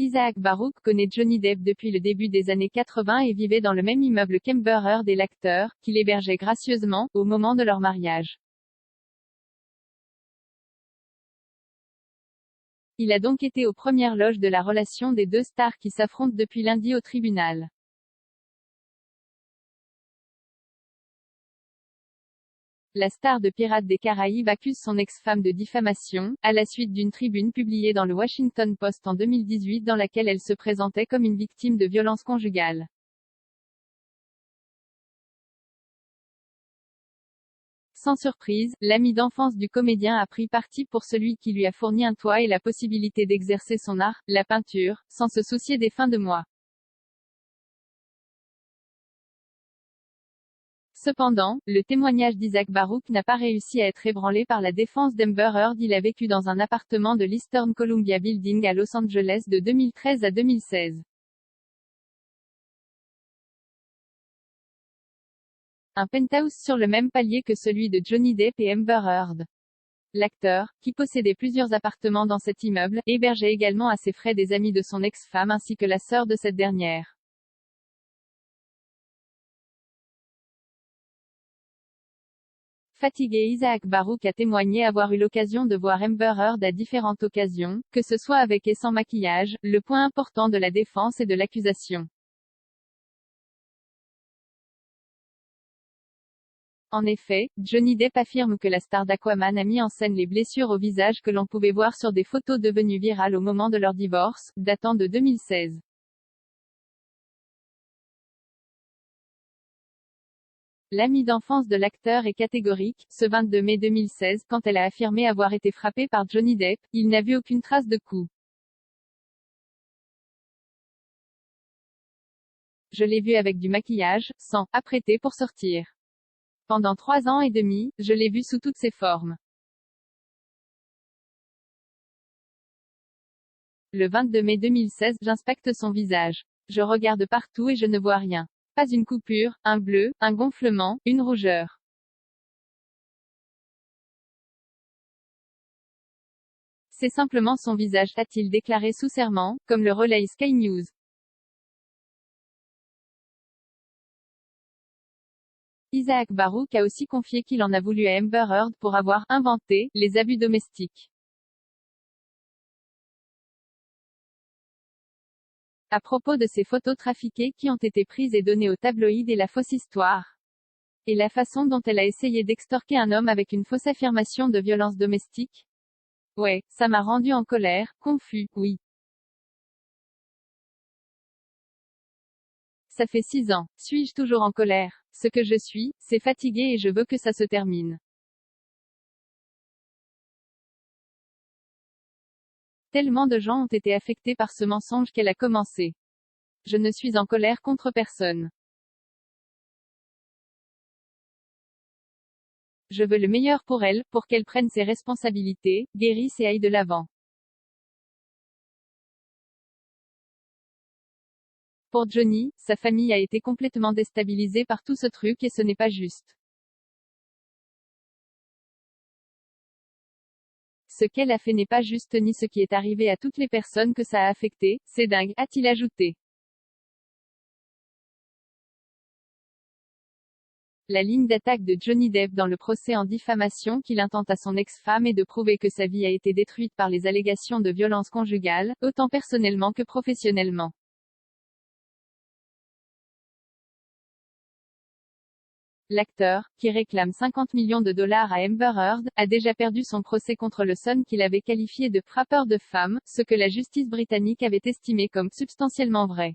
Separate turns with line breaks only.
Isaac Baruch connaît Johnny Depp depuis le début des années 80 et vivait dans le même immeuble qu'Amber Heard et l'acteur, qu'il hébergeait gracieusement, au moment de leur mariage. Il a donc été aux premières loges de la relation des deux stars qui s'affrontent depuis lundi au tribunal. La star de Pirates des Caraïbes accuse son ex-femme de diffamation, à la suite d'une tribune publiée dans le Washington Post en 2018 dans laquelle elle se présentait comme une victime de violences conjugales. Sans surprise, l'ami d'enfance du comédien a pris parti pour celui qui lui a fourni un toit et la possibilité d'exercer son art, la peinture, sans se soucier des fins de mois. Cependant, le témoignage d'Isaac Baruch n'a pas réussi à être ébranlé par la défense d'Amber Heard. Il a vécu dans un appartement de l'Eastern Columbia Building à Los Angeles de 2013 à 2016. Un penthouse sur le même palier que celui de Johnny Depp et Amber Heard. L'acteur, qui possédait plusieurs appartements dans cet immeuble, hébergeait également à ses frais des amis de son ex-femme ainsi que la sœur de cette dernière. Fatigué, Isaac Baruch a témoigné avoir eu l'occasion de voir Amber Heard à différentes occasions, que ce soit avec et sans maquillage, le point important de la défense et de l'accusation. En effet, Johnny Depp affirme que la star d'Aquaman a mis en scène les blessures au visage que l'on pouvait voir sur des photos devenues virales au moment de leur divorce, datant de 2016. L'amie d'enfance de l'acteur est catégorique. Ce 22 mai 2016, quand elle a affirmé avoir été frappée par Johnny Depp, il n'a vu aucune trace de coup. Je l'ai vu avec du maquillage, sans apprêter pour sortir. Pendant 3 ans et demi, je l'ai vu sous toutes ses formes. Le 22 mai 2016, j'inspecte son visage. Je regarde partout et je ne vois rien. Pas une coupure, un bleu, un gonflement, une rougeur. C'est simplement son visage, a-t-il déclaré sous serment, comme le relaye Sky News. Isaac Baruch a aussi confié qu'il en a voulu à Amber Heard pour avoir « inventé » les abus domestiques. À propos de ces photos trafiquées qui ont été prises et données aux tabloïds et la fausse histoire. Et la façon dont elle a essayé d'extorquer un homme avec une fausse affirmation de violence domestique. Ouais, ça m'a rendu en colère, confus, oui. Ça fait 6 ans. Suis-je toujours en colère? Ce que je suis, c'est fatigué et je veux que ça se termine. Tellement de gens ont été affectés par ce mensonge qu'elle a commencé. Je ne suis en colère contre personne. Je veux le meilleur pour elle, pour qu'elle prenne ses responsabilités, guérisse et aille de l'avant. Pour Johnny, sa famille a été complètement déstabilisée par tout ce truc et ce n'est pas juste. Ce qu'elle a fait n'est pas juste ni ce qui est arrivé à toutes les personnes que ça a affecté, c'est dingue, a-t-il ajouté. La ligne d'attaque de Johnny Depp dans le procès en diffamation qu'il intente à son ex-femme est de prouver que sa vie a été détruite par les allégations de violence conjugale, autant personnellement que professionnellement. L'acteur, qui réclame 50 millions de dollars à Amber Heard, a déjà perdu son procès contre le Sun qu'il avait qualifié de frappeur de femmes, ce que la justice britannique avait estimé comme substantiellement vrai.